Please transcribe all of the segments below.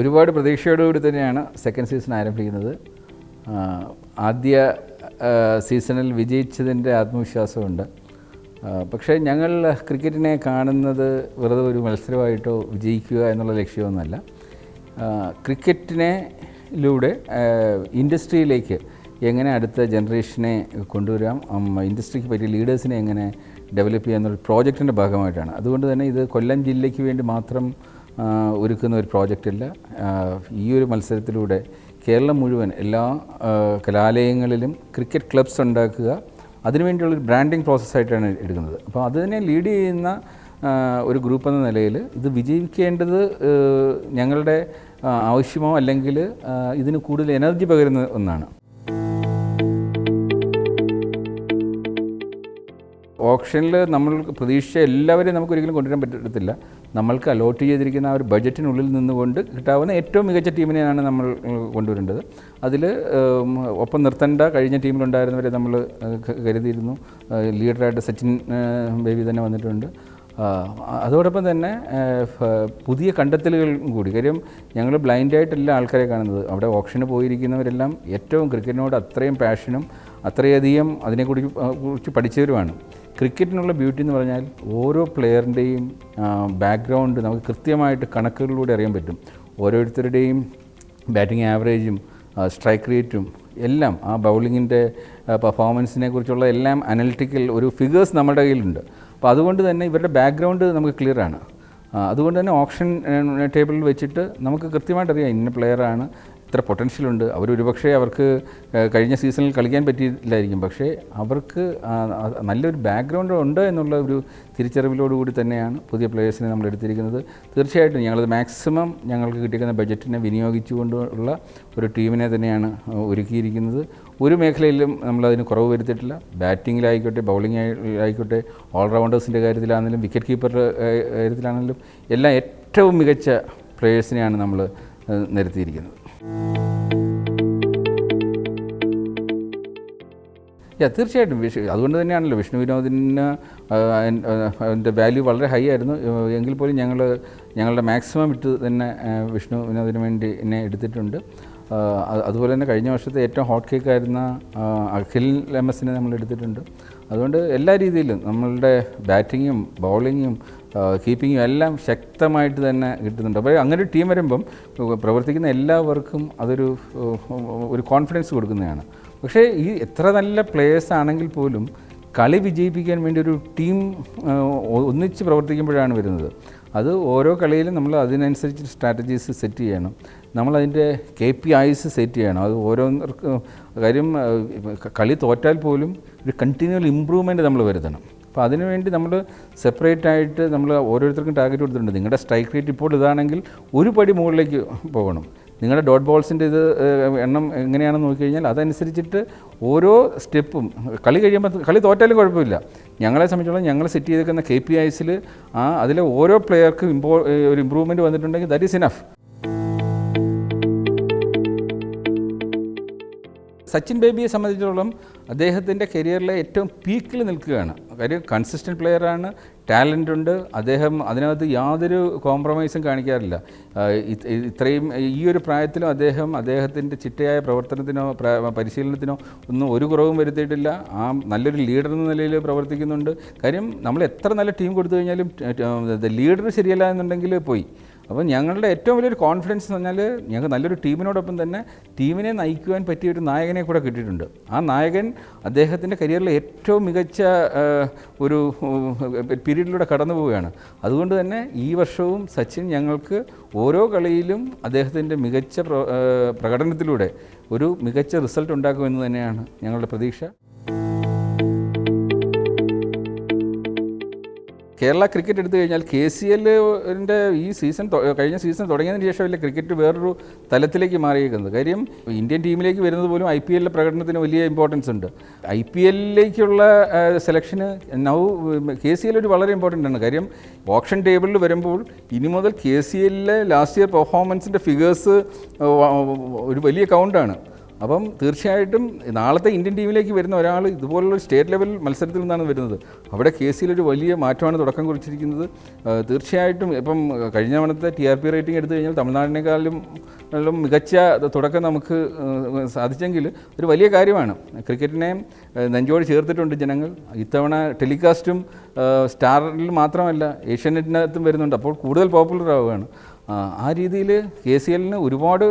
ഒരുപാട് പ്രതീക്ഷയോടുകൂടി തന്നെയാണ് സെക്കൻഡ് സീസൺ ആരംഭിക്കുന്നത്. ആദ്യ സീസണിൽ വിജയിച്ചതിൻ്റെ ആത്മവിശ്വാസമുണ്ട്. പക്ഷേ ഞങ്ങൾ ക്രിക്കറ്റിനെ കാണുന്നത് വെറുതെ ഒരു മത്സരമായിട്ടോ വിജയിക്കുക എന്നുള്ള ലക്ഷ്യമൊന്നുമല്ല. ക്രിക്കറ്റിലൂടെ ഇൻഡസ്ട്രിയിലേക്ക് എങ്ങനെ അടുത്ത ജനറേഷനെ കൊണ്ടുവരാം, ഇൻഡസ്ട്രിക്ക് പറ്റിയ ലീഡേഴ്സിനെ എങ്ങനെ ഡെവലപ്പ് ചെയ്യുക എന്നുള്ള പ്രോജക്റ്റിൻ്റെ ഭാഗമായിട്ടാണ്. അതുകൊണ്ട് തന്നെ ഇത് കൊല്ലം ജില്ലയ്ക്ക് വേണ്ടി മാത്രം ഒരുക്കുന്ന ഒരു പ്രോജക്റ്റല്ല. ഈ ഒരു മത്സരത്തിലൂടെ കേരളം മുഴുവൻ എല്ലാ കലാലയങ്ങളിലും ക്രിക്കറ്റ് ക്ലബ്സ് ഉണ്ടാക്കുക, അതിനുവേണ്ടിയുള്ളൊരു ബ്രാൻഡിങ് പ്രോസസ്സായിട്ടാണ് എടുക്കുന്നത്. അപ്പോൾ അതിനെ ലീഡ് ചെയ്യുന്ന ഒരു ഗ്രൂപ്പ് എന്ന നിലയിൽ ഇത് വിജയിക്കേണ്ടത് ഞങ്ങളുടെ ആവശ്യമോ അല്ലെങ്കിൽ ഇതിന് കൂടുതൽ എനർജി പകരുന്ന ഒന്നാണ്. ഓപ്ഷനിൽ നമ്മൾ പ്രതീക്ഷിച്ച എല്ലാവരെയും നമുക്കൊരിക്കലും കൊണ്ടുവരാൻ പറ്റത്തില്ല. നമ്മൾക്ക് അലോട്ട് ചെയ്തിരിക്കുന്ന ആ ഒരു ബഡ്ജറ്റിനുള്ളിൽ നിന്നുകൊണ്ട് കിട്ടാവുന്ന ഏറ്റവും മികച്ച ടീമിനെയാണ് നമ്മൾ കൊണ്ടുവരേണ്ടത്. അതിൽ ഒപ്പം നിർത്തേണ്ട കഴിഞ്ഞ ടീമിലുണ്ടായിരുന്നവരെ നമ്മൾ കരുതിയിരുന്നു. ലീഡറായിട്ട് സച്ചിൻ ബേബി തന്നെ വന്നിട്ടുണ്ട്. അതോടൊപ്പം തന്നെ പുതിയ കണ്ടെത്തലുകൾ കൂടി. കാര്യം ഞങ്ങൾ ബ്ലൈൻഡായിട്ടല്ല ആൾക്കാരെ കാണുന്നത്. അവിടെ ഓപ്ഷന് പോയിരിക്കുന്നവരെല്ലാം ഏറ്റവും ക്രിക്കറ്റിനോട് അത്രയും പാഷനും അത്രയധികം അതിനെക്കുറിച്ച് പഠിച്ചവരുമാണ്. ക്രിക്കറ്റിനുള്ള ബ്യൂട്ടി എന്ന് പറഞ്ഞാൽ ഓരോ പ്ലെയറിൻ്റെയും ബാക്ക്ഗ്രൗണ്ട് നമുക്ക് കൃത്യമായിട്ട് കണക്കുകളിലൂടെ അറിയാൻ പറ്റും. ഓരോരുത്തരുടെയും ബാറ്റിംഗ് ആവറേജും സ്ട്രൈക്ക് റേറ്റും എല്ലാം ആ ബൗളിങ്ങിൻ്റെ പെർഫോമൻസിനെ കുറിച്ചുള്ള എല്ലാം അനലിറ്റിക്കൽ ഒരു ഫിഗേഴ്സ് നമ്മുടെ കയ്യിലുണ്ട്. അപ്പോൾ അതുകൊണ്ട് തന്നെ ഇവരുടെ ബാക്ക്ഗ്രൗണ്ട് നമുക്ക് ക്ലിയറാണ്. അതുകൊണ്ട് തന്നെ ഓപ്ഷൻ ടേബിളിൽ വെച്ചിട്ട് നമുക്ക് കൃത്യമായിട്ട് അറിയാം ഇന്ന പ്ലെയറാണ്, ഇത്ര പൊട്ടൻഷ്യലുണ്ട്. അവരൊരുപക്ഷെ അവർക്ക് കഴിഞ്ഞ സീസണിൽ കളിക്കാൻ പറ്റിയില്ലായിരിക്കും, പക്ഷേ അവർക്ക് നല്ലൊരു ബാക്ക്ഗ്രൗണ്ട് ഉണ്ട് എന്നുള്ള ഒരു തിരിച്ചറിവിലോടുകൂടി തന്നെയാണ് പുതിയ പ്ലേയേഴ്സിനെ നമ്മൾ എടുത്തിരിക്കുന്നത്. തീർച്ചയായിട്ടും ഞങ്ങളത് മാക്സിമം ഞങ്ങൾക്ക് കിട്ടിയിരിക്കുന്ന ബഡ്ജറ്റിനെ വിനിയോഗിച്ചുകൊണ്ടുള്ള ഒരു ടീമിനെ തന്നെയാണ് ഒരുക്കിയിരിക്കുന്നത്. ഒരു മേഖലയിലും നമ്മളതിന് കുറവ് വരുത്തിയിട്ടില്ല. ബാറ്റിങ്ങിലായിക്കോട്ടെ, ബൗളിങ്ങിലായിക്കോട്ടെ, ഓൾറൗണ്ടേഴ്സിൻ്റെ കാര്യത്തിലാണെങ്കിലും വിക്കറ്റ് കീപ്പറുടെ കാര്യത്തിലാണെങ്കിലും എല്ലാം ഏറ്റവും മികച്ച പ്ലേയേഴ്സിനെയാണ് നമ്മൾ നിരത്തിയിരിക്കുന്നത്. തീർച്ചയായിട്ടും അതുകൊണ്ട് തന്നെയാണല്ലോ വിഷ്ണു വിനോദിന് അതിൻ്റെ വാല്യൂ വളരെ ഹൈ ആയിരുന്നു. എങ്കിൽ പോലും ഞങ്ങളുടെ മാക്സിമം ഇട്ട് തന്നെ വിഷ്ണു വിനോദിന് വേണ്ടി എന്നെ എടുത്തിട്ടുണ്ട്. അതുപോലെ തന്നെ കഴിഞ്ഞ വർഷത്തെ ഏറ്റവും ഹോട്ട് കേക്കായിരുന്ന അഖിൽ എംഎസിനെ നമ്മൾ എടുത്തിട്ടുണ്ട്. അതുകൊണ്ട് എല്ലാ രീതിയിലും നമ്മളുടെ ബാറ്റിങ്ങും ബൗളിങ്ങും കീപ്പിങ്ങും എല്ലാം ശക്തമായിട്ട് തന്നെ കിട്ടുന്നുണ്ട്. അപ്പോൾ അങ്ങനെ ഒരു ടീം വരുമ്പം പ്രവർത്തിക്കുന്ന എല്ലാവർക്കും അതൊരു കോൺഫിഡൻസ് കൊടുക്കുന്നതാണ്. പക്ഷേ ഈ എത്ര നല്ല പ്ലേയേഴ്സ് ആണെങ്കിൽ പോലും കളി വിജയിപ്പിക്കാൻ വേണ്ടി ഒരു ടീം ഒന്നിച്ച് പ്രവർത്തിക്കുമ്പോഴാണ് വരുന്നത്. അത് ഓരോ കളിയിലും നമ്മൾ അതിനനുസരിച്ച് സ്ട്രാറ്റജീസ് സെറ്റ് ചെയ്യണം. നമ്മളതിൻ്റെ KPIs സെറ്റ് ചെയ്യണം. അത് ഓരോരുത്തർക്കും കാര്യം കളി തോറ്റാൽ പോലും ഒരു കണ്ടിന്യൂവൽ ഇമ്പ്രൂവ്മെൻറ്റ് നമ്മൾ വരുത്തണം. അപ്പോൾ അതിനുവേണ്ടി നമ്മൾ സെപ്പറേറ്റായിട്ട് നമ്മൾ ഓരോരുത്തർക്കും ടാർഗറ്റ് കൊടുത്തിട്ടുണ്ട്. നിങ്ങളുടെ സ്ട്രൈക്ക് റേറ്റ് ഇപ്പോൾ ഇതാണെങ്കിൽ ഒരു പടി മുകളിലേക്ക് പോകണം. നിങ്ങളുടെ ഡോട്ട് ബോൾസിൻ്റെ എണ്ണം എങ്ങനെയാണെന്ന് നോക്കിക്കഴിഞ്ഞാൽ അതനുസരിച്ചിട്ട് ഓരോ സ്റ്റെപ്പും കളി തോറ്റാലും കുഴപ്പമില്ല. ഞങ്ങളെ സംബന്ധിച്ചോളം ഞങ്ങൾ സെറ്റ് ചെയ്തിരിക്കുന്ന KPIs അതിലെ ഓരോ പ്ലെയർക്കും ഒരു ഇമ്പ്രൂവ്മെൻറ്റ് വന്നിട്ടുണ്ടെങ്കിൽ ദാറ്റ് ഈസ് ഇനഫ്. സച്ചിൻ ബേബിയെ സംബന്ധിച്ചിടത്തോളം അദ്ദേഹത്തിൻ്റെ കരിയറിലെ ഏറ്റവും പീക്കിൽ നിൽക്കുകയാണ്. കാര്യം കൺസിസ്റ്റൻറ്റ് പ്ലെയറാണ്, ടാലൻ്റ് ഉണ്ട്. അദ്ദേഹം അതിനകത്ത് യാതൊരു കോംപ്രമൈസും കാണിക്കാറില്ല. ഇത്രയും ഈ ഒരു പ്രായത്തിലും അദ്ദേഹത്തിൻ്റെ ചിട്ടയായ പ്രവർത്തനത്തിനോ പരിശീലനത്തിനോ ഒന്നും ഒരു കുറവും വരുത്തിയിട്ടില്ല. നല്ലൊരു ലീഡർ എന്ന നിലയിൽ പ്രവർത്തിക്കുന്നുണ്ട്. കാര്യം നമ്മൾ എത്ര നല്ല ടീം കൊടുത്തു കഴിഞ്ഞാലും ലീഡർ ശരിയല്ല എന്നുണ്ടെങ്കിൽ പോയി. അപ്പോൾ ഞങ്ങളുടെ ഏറ്റവും വലിയൊരു കോൺഫിഡൻസ് എന്ന് പറഞ്ഞാൽ ഞങ്ങൾക്ക് നല്ലൊരു ടീമിനോടൊപ്പം തന്നെ ടീമിനെ നയിക്കുവാൻ പറ്റിയ ഒരു നായകനെ കൂടെ കിട്ടിയിട്ടുണ്ട്. ആ നായകൻ അദ്ദേഹത്തിൻ്റെ കരിയറിലെ ഏറ്റവും മികച്ച ഒരു പീരീഡിലൂടെ കടന്നു പോവുകയാണ്. അതുകൊണ്ട് തന്നെ ഈ വർഷവും സച്ചിൻ ഞങ്ങൾക്ക് ഓരോ കളിയിലും അദ്ദേഹത്തിൻ്റെ മികച്ച പ്രകടനത്തിലൂടെ ഒരു മികച്ച റിസൾട്ട് ഉണ്ടാക്കുമെന്ന് തന്നെയാണ് ഞങ്ങളുടെ പ്രതീക്ഷ. കേരള ക്രിക്കറ്റ് എടുത്തു കഴിഞ്ഞാൽ KCLൻ്റെ ഈ കഴിഞ്ഞ സീസൺ തുടങ്ങിയതിന് ശേഷമല്ലേ ക്രിക്കറ്റ് വേറൊരു തലത്തിലേക്ക് മാറിയിരിക്കുന്നത്. കാര്യം ഇന്ത്യൻ ടീമിലേക്ക് വരുന്നത് പോലും IPL പ്രകടനത്തിന് വലിയ ഇമ്പോർട്ടൻസ് ഉണ്ട്. IPLിലേക്കുള്ള സെലക്ഷന് KCL ഒരു വളരെ ഇമ്പോർട്ടൻ്റ് ആണ്. കാര്യം ഓപ്ഷൻ ടേബിളിൽ വരുമ്പോൾ ഇനി മുതൽ KCLിലെ ലാസ്റ്റ് ഇയർ പെർഫോമൻസിൻ്റെ ഫിഗേഴ്സ് ഒരു വലിയ കൗണ്ടാണ്. അപ്പം തീർച്ചയായിട്ടും നാളത്തെ ഇന്ത്യൻ ടീമിലേക്ക് വരുന്ന ഒരാൾ ഇതുപോലുള്ള സ്റ്റേറ്റ് ലെവൽ മത്സരത്തിൽ നിന്നാണ് വരുന്നത്. അവിടെ കേസിലൊരു വലിയ മാറ്റമാണ് തുടക്കം കുറിച്ചിരിക്കുന്നത്. തീർച്ചയായിട്ടും ഇപ്പം കഴിഞ്ഞ തവണത്തെ TRP റേറ്റിംഗ് എടുത്തു കഴിഞ്ഞാൽ തമിഴ്നാടിനേക്കാളും മികച്ച തുടക്കം നമുക്ക് സാധിച്ചെങ്കിൽ ഒരു വലിയ കാര്യമാണ്. ക്രിക്കറ്റിനെ നെഞ്ചോട് ചേർത്തിട്ടുണ്ട് ജനങ്ങൾ. ഇത്തവണ ടെലികാസ്റ്റും സ്റ്റാറിൽ മാത്രമല്ല ഏഷ്യാനെറ്റിനകത്തും വരുന്നുണ്ട്. അപ്പോൾ കൂടുതൽ പോപ്പുലർ ആവുകയാണ്. ആ രീതിയിൽ KCLന് ഒരുപാട്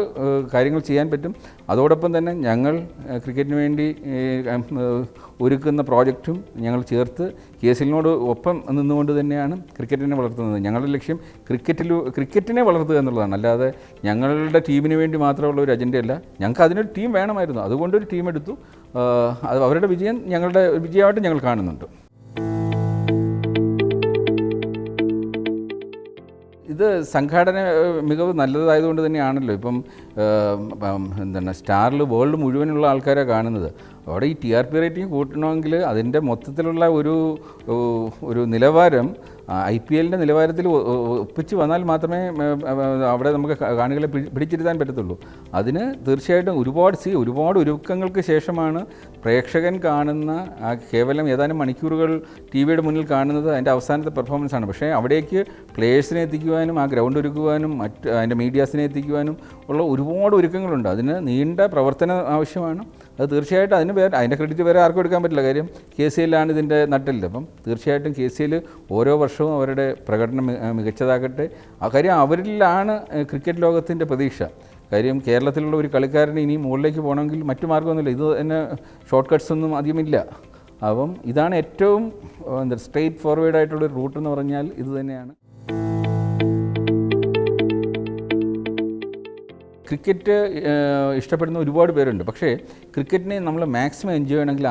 കാര്യങ്ങൾ ചെയ്യാൻ പറ്റും. അതോടൊപ്പം തന്നെ ഞങ്ങൾ ക്രിക്കറ്റിന് വേണ്ടി ഒരുക്കുന്ന പ്രോജക്റ്റും ഞങ്ങൾ ചേർത്ത് KCLനോട് ഒപ്പം നിന്നുകൊണ്ട് തന്നെയാണ് ക്രിക്കറ്റിനെ വളർത്തുന്നത്. ഞങ്ങളുടെ ലക്ഷ്യം ക്രിക്കറ്റിനെ വളർത്തുക എന്നുള്ളതാണ്. അല്ലാതെ ഞങ്ങളുടെ ടീമിന് വേണ്ടി മാത്രമുള്ള ഒരു അജണ്ടയല്ല. ഞങ്ങൾക്ക് അതിനൊരു ടീം വേണമായിരുന്നു. അതുകൊണ്ടൊരു ടീം എടുത്തു. അത് അവരുടെ വിജയം ഞങ്ങളുടെ വിജയമായിട്ട് ഞങ്ങൾ കാണുന്നുണ്ട്. ഇത് സംഘാടന മികവ് നല്ലതായതുകൊണ്ട് തന്നെയാണല്ലോ ഇപ്പം എന്താണ് സ്റ്റാറിൽ വേൾഡ് മുഴുവനുള്ള ആൾക്കാരെ കാണുന്നത്. അവിടെ ഈ TRP റേറ്റിംഗ് കൂട്ടണമെങ്കിൽ അതിൻ്റെ മൊത്തത്തിലുള്ള ഒരു നിലവാരം IPLൻ്റെ നിലവാരത്തിൽ ഒപ്പിച്ച് വന്നാൽ മാത്രമേ അവിടെ നമുക്ക് കാണികളെ പിടിച്ചിരുത്താൻ പറ്റത്തുള്ളൂ. അതിന് തീർച്ചയായിട്ടും ഒരുപാട് ഒരുക്കങ്ങൾക്ക് ശേഷമാണ് പ്രേക്ഷകൻ കാണുന്ന കേവലം ഏതാനും മണിക്കൂറുകൾ TVയുടെ മുന്നിൽ കാണുന്നത് അതിൻ്റെ അവസാനത്തെ പെർഫോമൻസാണ്. പക്ഷേ അവിടേക്ക് പ്ലേയേഴ്സിനെ എത്തിക്കുവാനും ആ ഗ്രൗണ്ട് ഒരുക്കുവാനും അതിൻ്റെ മീഡിയാസിനെ എത്തിക്കുവാനും ഉള്ള ഒരുപാട് ഒരുക്കങ്ങളുണ്ട്. അതിന് നീണ്ട പ്രവർത്തനം ആവശ്യമാണ്. അത് തീർച്ചയായിട്ടും അതിൻ്റെ ക്രെഡിറ്റ് വേറെ ആർക്കും എടുക്കാൻ പറ്റില്ല. കാര്യം KCLാണ് ഇതിൻ്റെ നട്ടെല്ല്. അപ്പം തീർച്ചയായിട്ടും KCL ഓരോ വർഷവും അവരുടെ പ്രകടനം മികച്ചതാകട്ടെ. ആ കാര്യം അവരിലാണ് ക്രിക്കറ്റ് ലോകത്തിൻ്റെ പ്രതീക്ഷ. കാര്യം കേരളത്തിലുള്ള ഒരു കളിക്കാരന് ഇനി മുകളിലേക്ക് പോകണമെങ്കിൽ മറ്റു മാർഗ്ഗമൊന്നുമില്ല. ഇത് തന്നെ ഷോർട്ട് കട്ട്സ് ഒന്നും അധികമില്ല. അപ്പം ഇതാണ് ഏറ്റവും സ്ട്രെയിറ്റ് ഫോർവേഡായിട്ടുള്ളൊരു റൂട്ട് എന്ന് പറഞ്ഞാൽ ഇത് തന്നെയാണ്. ക്രിക്കറ്റ് ഇഷ്ടപ്പെടുന്ന ഒരുപാട് പേരുണ്ട്. പക്ഷേ ക്രിക്കറ്റിനെ നമ്മൾ മാക്സിമം എൻജോയ് ചെയ്യണമെങ്കിൽ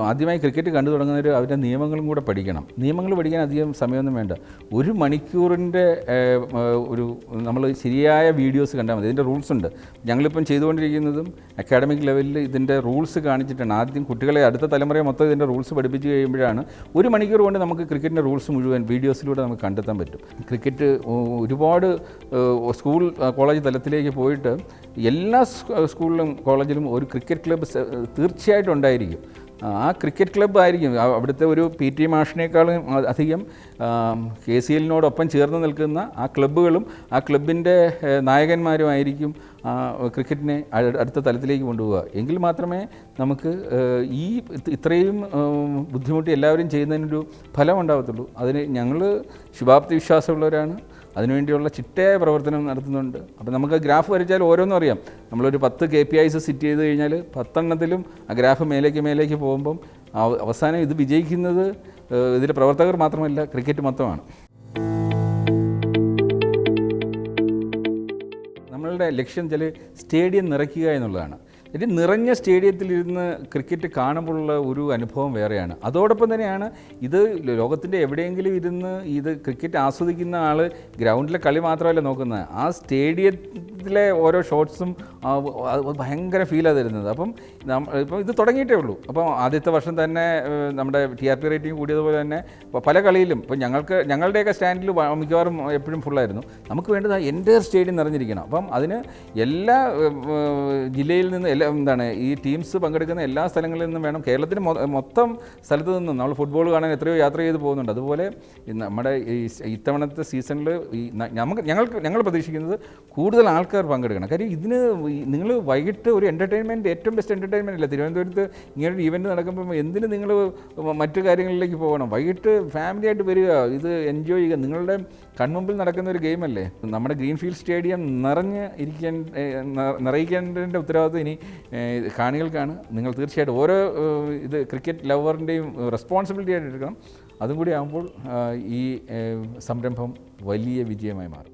ആദ്യമായി ക്രിക്കറ്റ് കണ്ടു തുടങ്ങുന്നവർ അവരുടെ നിയമങ്ങളും കൂടെ പഠിക്കണം. നിയമങ്ങൾ പഠിക്കാൻ അധികം സമയമൊന്നും വേണ്ട. 1 മണിക്കൂറിൻ്റെ നമ്മൾ ശരിയായ വീഡിയോസ് കണ്ടാൽ മതി. ഇതിൻ്റെ റൂൾസ് ഉണ്ട്. ഞങ്ങളിപ്പം ചെയ്തുകൊണ്ടിരിക്കുന്നതും അക്കാഡമിക് ലെവലിൽ ഇതിൻ്റെ റൂൾസ് കാണിച്ചിട്ടാണ്. ആദ്യം കുട്ടികളെ അടുത്ത തലമുറയെ മൊത്തം ഇതിൻ്റെ റൂൾസ് പഠിപ്പിച്ച് കഴിയുമ്പോഴാണ് 1 മണിക്കൂർ കൊണ്ട് നമുക്ക് ക്രിക്കറ്റിൻ്റെ റൂൾസ് മുഴുവൻ വീഡിയോസിലൂടെ നമുക്ക് കണ്ടെത്താൻ പറ്റും. ക്രിക്കറ്റ് ഒരുപാട് സ്കൂൾ കോളേജ് തലത്തിലേക്ക് പോയിട്ട് എല്ലാ സ്കൂളിലും കോളേജിലും ഒരു ക്രിക്കറ്റ് ക്ലബ്ബ് തീർച്ചയായിട്ടും ഉണ്ടായിരിക്കും. ആ ക്രിക്കറ്റ് ക്ലബ്ബ് ആയിരിക്കും അവിടുത്തെ ഒരു PT മാഷിനേക്കാളും അധികം KCLനോടൊപ്പം ചേർന്ന് നിൽക്കുന്ന ആ ക്ലബ്ബുകളും ആ ക്ലബിൻ്റെ നായകന്മാരുമായിരിക്കും ക്രിക്കറ്റിനെ അടുത്ത തലത്തിലേക്ക് കൊണ്ടുപോവുക. എങ്കിൽ മാത്രമേ നമുക്ക് ഇത്രയും ബുദ്ധിമുട്ടി എല്ലാവരും ചെയ്യുന്നതിനൊരു ഫലം ഉണ്ടാകത്തുള്ളൂ. അതിന് ഞങ്ങൾ ശുഭാപ്തി വിശ്വാസമുള്ളവരാണ്. അതിനുവേണ്ടിയുള്ള ചിട്ടയായ പ്രവർത്തനം നടത്തുന്നുണ്ട്. അപ്പോൾ നമുക്ക് ഗ്രാഫ് വരച്ചാൽ ഓരോന്നും അറിയാം. നമ്മളൊരു 10 KPIs സെറ്റ് ചെയ്ത് കഴിഞ്ഞാൽ 10 എണ്ണത്തിലും ആ ഗ്രാഫ് മേലേക്ക് പോകുമ്പം അവസാനം ഇത് വിജയിക്കുന്നത് ഇതിലെ പ്രവർത്തകർ മാത്രമല്ല, ക്രിക്കറ്റ് മൊത്തമാണ്. നമ്മളുടെ ലക്ഷ്യം സ്റ്റേഡിയം നിറയ്ക്കുക എന്നുള്ളതാണ്. നിറഞ്ഞ സ്റ്റേഡിയത്തിലിരുന്ന് ക്രിക്കറ്റ് കാണുമ്പോഴുള്ള ഒരു അനുഭവം വേറെയാണ്. അതോടൊപ്പം തന്നെയാണ് ഇത് ലോകത്തിൻ്റെ എവിടെയെങ്കിലും ഇരുന്ന് ഇത് ക്രിക്കറ്റ് ആസ്വദിക്കുന്ന ആൾ ഗ്രൗണ്ടിലെ കളി മാത്രമല്ല നോക്കുന്നത്, ആ സ്റ്റേഡിയത്തിലെ ഓരോ ഷോട്ട്സും ഭയങ്കര ഫീലാണ് തരുന്നത്. അപ്പം ഇപ്പം ഇത് തുടങ്ങിയിട്ടേ ഉള്ളൂ. അപ്പം ആദ്യത്തെ വർഷം തന്നെ നമ്മുടെ TRP റേറ്റിംഗ് കൂടിയതുപോലെ തന്നെ പല കളിയിലും ഇപ്പം ഞങ്ങളുടെയൊക്കെ സ്റ്റാൻഡിൽ മിക്കവാറും എപ്പോഴും ഫുള്ളായിരുന്നു. നമുക്ക് വേണ്ടത് എൻ്റെ സ്റ്റേഡിയം നിറഞ്ഞിരിക്കണം. അപ്പം അതിന് എല്ലാ ജില്ലയിൽ നിന്ന് ഈ ടീംസ് പങ്കെടുക്കുന്ന എല്ലാ സ്ഥലങ്ങളിൽ നിന്നും വേണം. കേരളത്തിന് മൊത്തം സ്ഥലത്ത് നിന്നും നമ്മൾ ഫുട്ബോൾ കാണാൻ എത്രയോ യാത്ര ചെയ്ത് പോകുന്നുണ്ട്. അതുപോലെ നമ്മുടെ ഇത്തവണത്തെ സീസണിൽ ഞങ്ങൾ പ്രതീക്ഷിക്കുന്നത് കൂടുതൽ ആൾക്കാർ പങ്കെടുക്കണം. കാര്യം ഇതിന് നിങ്ങൾ വൈകിട്ട് ഒരു എൻ്റർടൈൻമെൻറ്റ്, ഏറ്റവും ബെസ്റ്റ് എൻ്റർടൈൻമെൻറ്റ് ഇല്ല. തിരുവനന്തപുരത്ത് ഇങ്ങനൊരു ഈവൻറ്റ് നടക്കുമ്പോൾ എന്തിന് നിങ്ങൾ മറ്റു കാര്യങ്ങളിലേക്ക് പോകണം? വൈകിട്ട് ഫാമിലിയായിട്ട് വരിക, ഇത് എൻജോയ് ചെയ്യുക. നിങ്ങളുടെ കൺമുമ്പിൽ നടക്കുന്ന ഒരു ഗെയിമല്ലേ. നമ്മുടെ ഗ്രീൻഫീൽഡ് സ്റ്റേഡിയം നിറയിക്കേണ്ടതിൻ്റെ ഉത്തരവാദിത്വം ഇനി കാണികൾക്കാണ്. നിങ്ങൾ തീർച്ചയായിട്ടും ഓരോ ക്രിക്കറ്റ് ലവറിൻ്റെയും റെസ്പോൺസിബിലിറ്റി ആയിട്ട് എടുക്കണം. അതും കൂടി ആകുമ്പോൾ ഈ സംരംഭം വലിയ വിജയമായി മാറും.